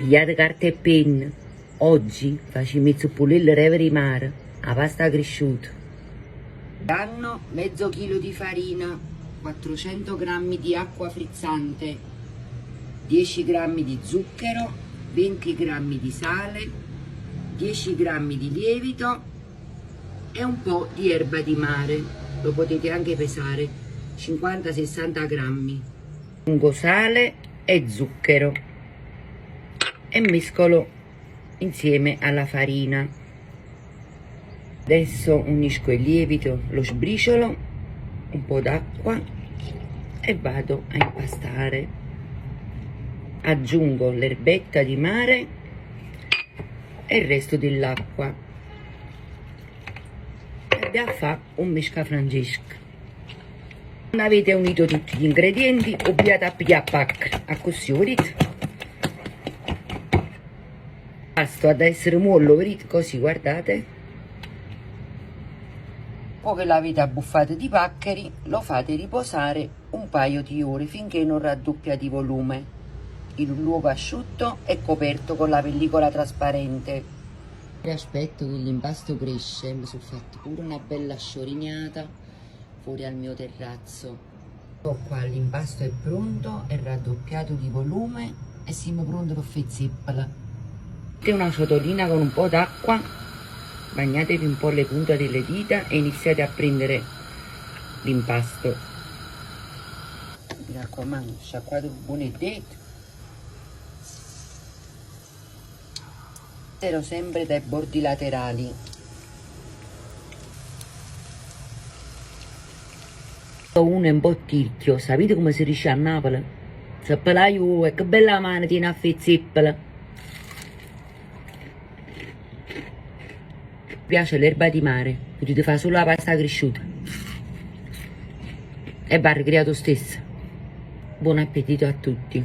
Pigliate carta e penna. Oggi faccio mezzo pulire reve di mare, a pasta cresciuta. Danno mezzo chilo di farina, 400 grammi di acqua frizzante, 10 grammi di zucchero, 20 grammi di sale, 10 grammi di lievito e un po' di erba di mare. Lo potete anche pesare, 50-60 grammi. Aggiungo sale e zucchero e mescolo insieme alla farina. Adesso unisco il lievito, lo sbriciolo, un po' d'acqua e vado a impastare. Aggiungo l'erbetta di mare e il resto dell'acqua e abbiamo fatto un mescafrancesco. Non avete unito tutti gli ingredienti, obbligate a pigliare pack a così, vedete? Basta ad essere mollo, vedete? Così, guardate. Poi che l'avete abbuffato di paccheri, lo fate riposare un paio di ore finché non raddoppia di volume. In un luogo asciutto e coperto con la pellicola trasparente. Aspetto che l'impasto cresce, mi sono fatto pure una bella sciorignata fuori al mio terrazzo. Ecco qua, l'impasto è pronto, è raddoppiato di volume e siamo pronti per fare zeppola. Mettete una ciotolina con un po' d'acqua, bagnatevi un po' le punte delle dita e iniziate a prendere l'impasto. Mi raccomando, sciacquate buone e detto. Ero sempre dai bordi laterali. Uno è un po' tirchio, sapete come si dice a Napoli? Zeppola io, e che bella mano tiene a fare zeppola. Mi piace l'erba di mare, potete fare solo la pasta cresciuta. E va ricreato stesso. Buon appetito a tutti.